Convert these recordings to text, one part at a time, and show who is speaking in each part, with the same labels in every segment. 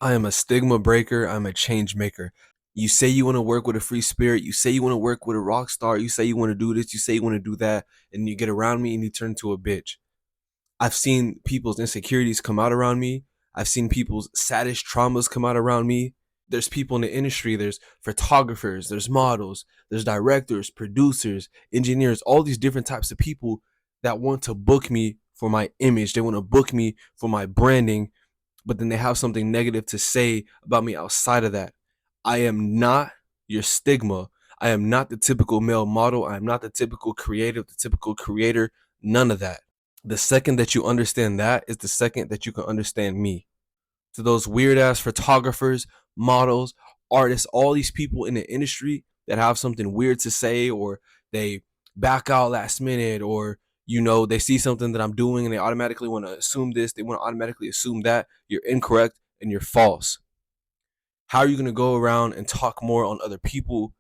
Speaker 1: I am a stigma breaker. I'm a change maker. You say you want to work with a free spirit. You say you want to work with a rock star. You say you want to do this. You say you want to do that. And you get around me and you turn into a bitch. I've seen people's insecurities come out around me. I've seen people's saddest traumas come out around me. There's people in the industry. There's photographers. There's models. There's directors, producers, engineers, all these different types of people that want to book me for my image. They want to book me for my branding, but then they have something negative to say about me outside of that. I am not your stigma. I am not the typical male model. I am not the typical creative, the typical creator. None of that. The second that you understand that is the second that you can understand me. To those weird ass photographers, models, artists, all these people in the industry that have something weird to say, or they back out last minute, or they see something that I'm doing and they automatically want to assume this, they want to automatically assume that, you're incorrect and you're false. How are you going to go around and talk more on other people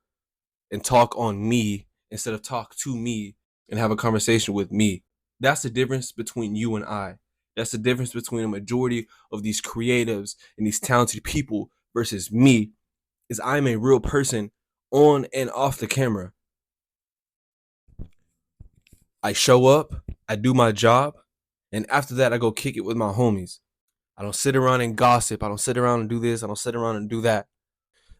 Speaker 1: and talk on me instead of talk to me and have a conversation with me? That's the difference between you and I. That's the difference between a majority of these creatives and these talented people versus me, is I'm a real person on and off the camera. I show up, I do my job, and after that, I go kick it with my homies. I don't sit around and gossip. I don't sit around and do this. I don't sit around and do that.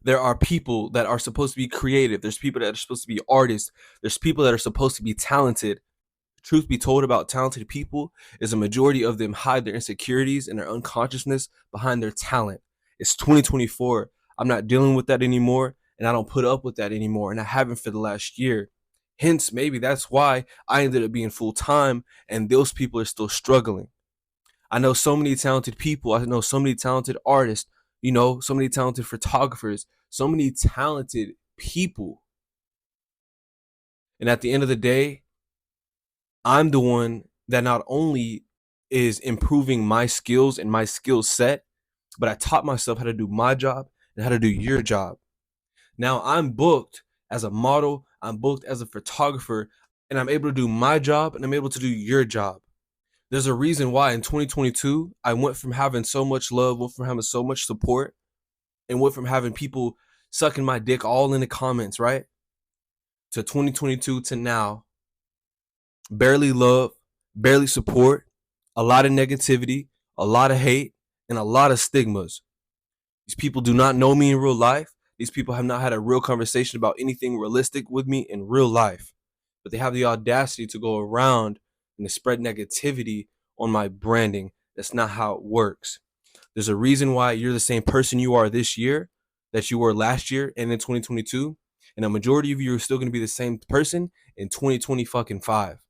Speaker 1: There are people that are supposed to be creative. There's people that are supposed to be artists. There's people that are supposed to be talented. Truth be told about talented people is a majority of them hide their insecurities and their unconsciousness behind their talent. It's 2024. I'm not dealing with that anymore, and I don't put up with that anymore, and I haven't for the last year. Hence, maybe that's why I ended up being full-time, and those people are still struggling. I know so many talented people. I know so many talented artists, so many talented photographers, so many talented people. And at the end of the day, I'm the one that not only is improving my skills and my skill set, but I taught myself how to do my job and how to do your job. Now I'm booked as a model, I'm booked as a photographer, and I'm able to do my job and I'm able to do your job. There's a reason why in 2022, I went from having so much love, went from having so much support, and went from having people sucking my dick all in the comments, right? To 2022 to now, barely love, barely support, a lot of negativity, a lot of hate, and a lot of stigmas. These people do not know me in real life. These people have not had a real conversation about anything realistic with me in real life. But they have the audacity to go around and to spread negativity on my branding. That's not how it works. There's a reason why you're the same person you are this year that you were last year and in 2022. And a majority of you are still going to be the same person in 2025.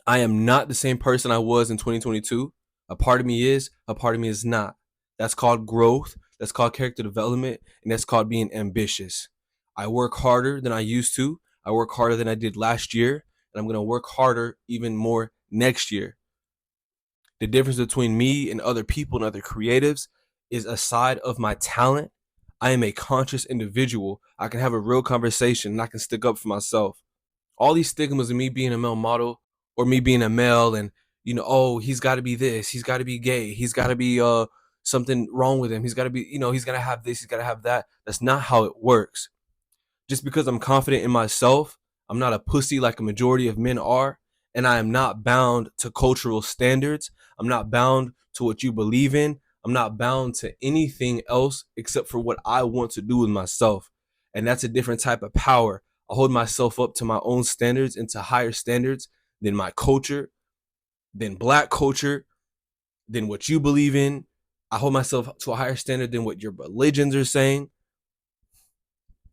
Speaker 1: I am not the same person I was in 2022. A part of me is, a part of me is not. That's called growth. That's called character development. And that's called being ambitious. I work harder than I used to. I work harder than I did last year. And I'm going to work harder even more next year. The difference between me and other people and other creatives is aside of my talent, I am a conscious individual. I can have a real conversation and I can stick up for myself. All these stigmas of me being a male model or me being a male and, he's got to be this, he's got to be gay, he's got to be something wrong with him, he's got to be, he's got to have this, he's got to have that. That's not how it works. Just because I'm confident in myself, I'm not a pussy like a majority of men are, and I am not bound to cultural standards. I'm not bound to what you believe in. I'm not bound to anything else except for what I want to do with myself. And that's a different type of power. I hold myself up to my own standards and to higher standards than my culture, than black culture, than what you believe in. I hold myself to a higher standard than what your religions are saying.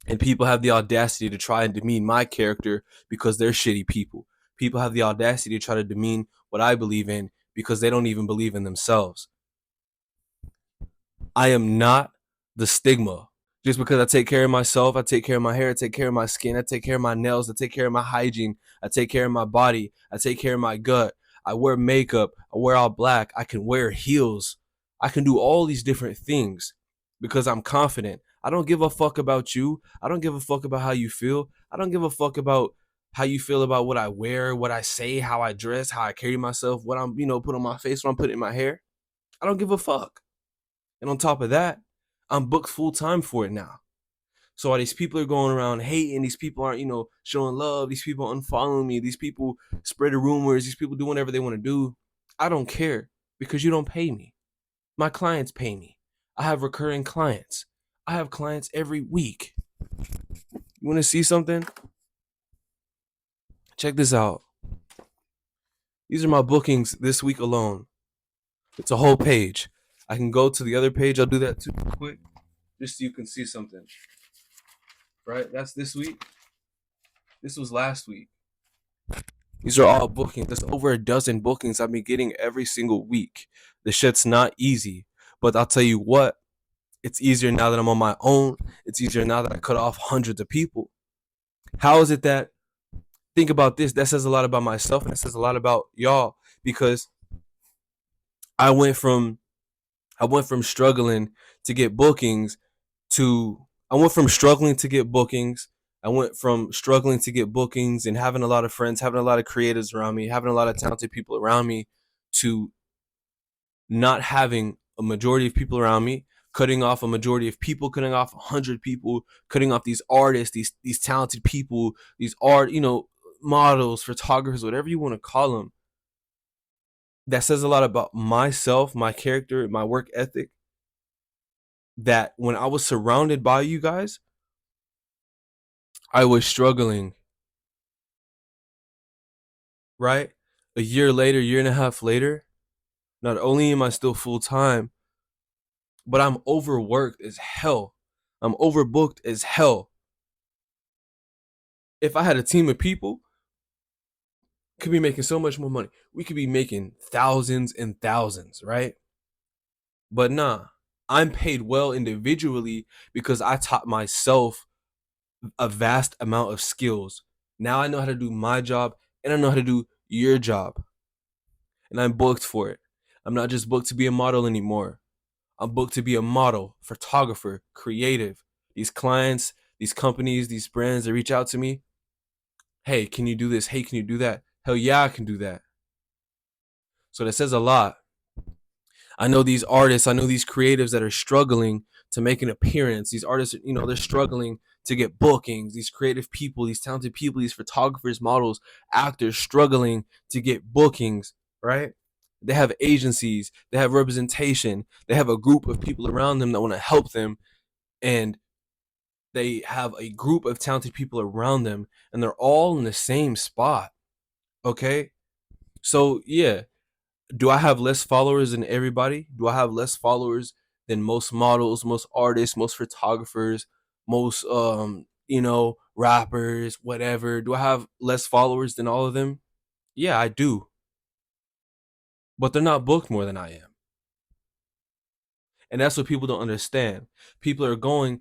Speaker 1: And people have the audacity to try and demean my character because they're shitty people. People have the audacity to try to demean what I believe in because they don't even believe in themselves. I am not the stigma. Just because I take care of myself, I take care of my hair, I take care of my skin, I take care of my nails, I take care of my hygiene, I take care of my body, I take care of my gut, I wear makeup, I wear all black, I can wear heels, I can do all these different things because I'm confident. I don't give a fuck about you. I don't give a fuck about how you feel. I don't give a fuck about how you feel about what I wear, what I say, how I dress, how I carry myself, what I'm, put on my face, what I'm putting in my hair. I don't give a fuck. And on top of that, I'm booked full time for it now. So all these people are going around hating. These people aren't, showing love. These people unfollowing me. These people spreading rumors. These people do whatever they want to do. I don't care because you don't pay me. My clients pay me. I have recurring clients. I have clients every week. You want to see something? Check this out. These are my bookings this week alone. It's a whole page. I can go to the other page. I'll do that too quick, just so you can see something. Right? That's this week. This was last week. These are all bookings. There's over a dozen bookings I've been getting every single week. The shit's not easy, but I'll tell you what, it's easier now that I'm on my own. It's easier now that I cut off hundreds of people. How is it that, think about this, that says a lot about myself and it says a lot about y'all, because I went from struggling to get bookings I went from struggling to get bookings and having a lot of friends, having a lot of creatives around me, having a lot of talented people around me, to not having a majority of people around me, cutting off a majority of people, cutting off 100 people, cutting off these artists, these talented people, these models, photographers, whatever you want to call them. That says a lot about myself, my character, my work ethic. That when I was surrounded by you guys, I was struggling. Right? A year later, year and a half later, not only am I still full time, but I'm overworked as hell. I'm overbooked as hell. If I had a team of people, could be making so much more money. We could be making thousands and thousands, right? But nah, I'm paid well individually because I taught myself a vast amount of skills. Now I know how to do my job and I know how to do your job. And I'm booked for it. I'm not just booked to be a model anymore. I'm booked to be a model, photographer, creative. These clients, these companies, these brands, they reach out to me. Hey, can you do this? Hey, can you do that? Hell yeah, I can do that. So that says a lot. I know these artists, I know these creatives that are struggling to make an appearance. These artists, they're struggling to get bookings. These creative people, these talented people, these photographers, models, actors struggling to get bookings, right? They have agencies, they have representation, they have a group of people around them that want to help them, and they have a group of talented people around them, and they're all in the same spot. Okay? So, yeah. Do I have less followers than everybody? Do I have less followers than most models, most artists, most photographers, most rappers, whatever? Do I have less followers than all of them? Yeah, I do. But they're not booked more than I am. And that's what people don't understand. People are going,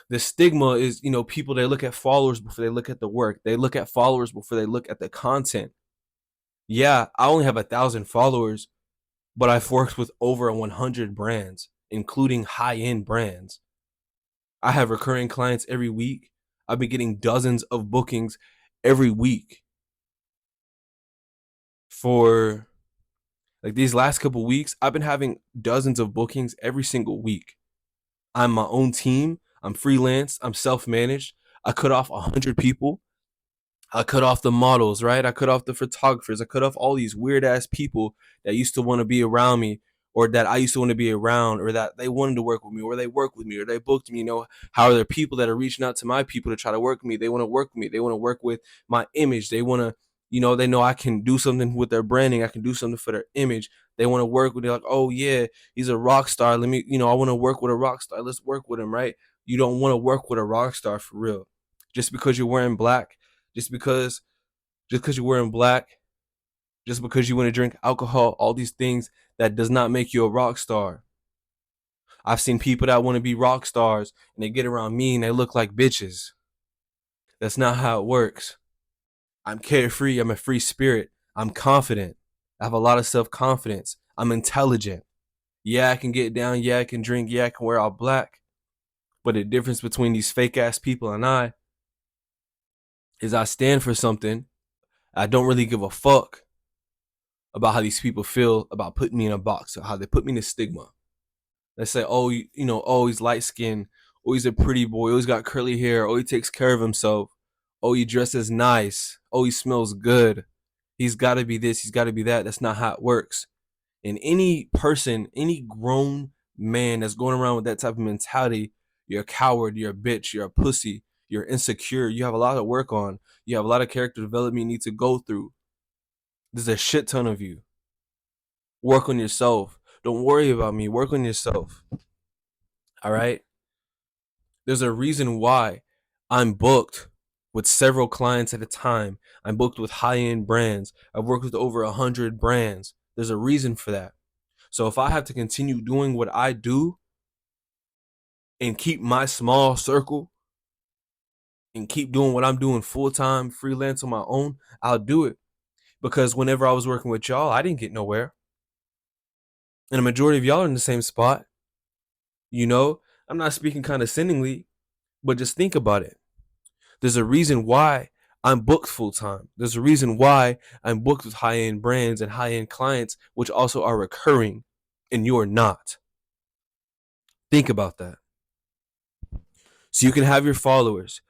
Speaker 1: the stigma is, people, they look at followers before they look at the work. They look at followers before they look at the content. Yeah, I only have 1,000 followers, but I've worked with over 100 brands, including high-end brands. I have recurring clients every week. I've been getting dozens of bookings every week. For like these last couple weeks, I've been having dozens of bookings every single week. I'm my own team. I'm freelance. I'm self-managed. I cut off 100 people. I cut off the models, right? I cut off the photographers. I cut off all these weird ass people that used to want to be around me, or that I used to want to be around, or that they wanted to work with me, or they work with me, or they booked me. How are there people that are reaching out to my people to try to work with me? They want to work with me. They want to work with my image. They want to, they know I can do something with their branding. I can do something for their image. They want to work with, they're like, oh yeah, he's a rock star. Let me, I want to work with a rock star. Let's work with him, right? You don't want to work with a rock star for real. Just because you're wearing black, just because you're wearing black, just because you want to drink alcohol, all these things, that does not make you a rock star. I've seen people that want to be rock stars and they get around me and they look like bitches. That's not how it works. I'm carefree. I'm a free spirit. I'm confident. I have a lot of self-confidence. I'm intelligent. Yeah, I can get down. Yeah, I can drink. Yeah, I can wear all black. But the difference between these fake ass people and I is I stand for something. I don't really give a fuck about how these people feel about putting me in a box, or how they put me in a stigma. They say, oh, oh, he's light skinned. Oh, he's a pretty boy. Oh, he's got curly hair. Oh, he takes care of himself. Oh, he dresses nice. Oh, he smells good. He's got to be this. He's got to be that. That's not how it works. And any person, any grown man that's going around with that type of mentality, you're a coward. You're a bitch. You're a pussy. You're insecure. You have a lot to work on. You have a lot of character development you need to go through. There's a shit ton of you. Work on yourself. Don't worry about me. Work on yourself. All right? There's a reason why I'm booked with several clients at a time. I'm booked with high-end brands. I've worked with over 100 brands. There's a reason for that. So if I have to continue doing what I do and keep my small circle and keep doing what I'm doing full-time, freelance on my own, I'll do it. Because whenever I was working with y'all, I didn't get nowhere. And the majority of y'all are in the same spot. You know, I'm not speaking condescendingly, but just think about it. There's a reason why I'm booked full time. There's a reason why I'm booked with high end brands and high end clients, which also are recurring, and you're not. Think about that. So you can have your followers.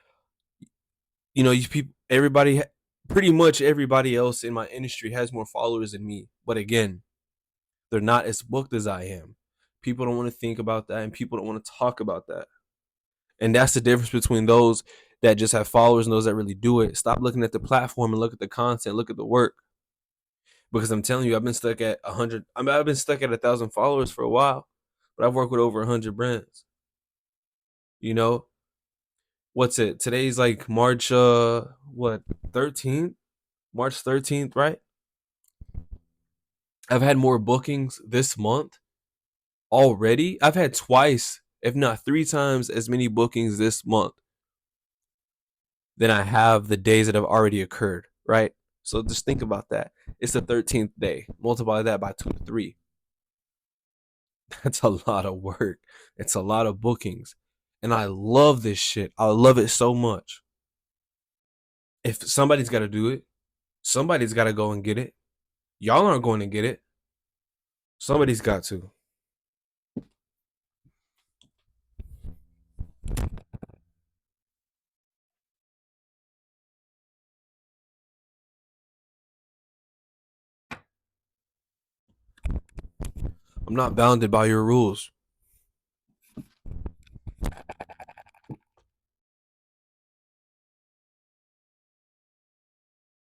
Speaker 1: You know, you people, everybody, pretty much everybody else in my industry has more followers than me. But again, they're not as booked as I am. People don't want to think about that, and people don't want to talk about that. And that's the difference between those that just have followers and those that really do it. Stop looking at the platform and look at the content, look at the work. Because I'm telling you, I've been stuck at 100. I mean, I've been stuck at 1,000 followers for a while, but I've worked with over 100 brands. You know, what's it? Today's like March 13th? March 13th, right? I've had more bookings this month already. I've had twice, if not 3 times as many bookings this month than I have the days that have already occurred, right? So just think about that. It's the 13th day. Multiply that by 2 to 3. That's a lot of work. It's a lot of bookings. And I love this shit. I love it so much. If somebody's got to do it, somebody's got to go and get it. Y'all aren't going to get it. Somebody's got to. I'm not bounded by your rules.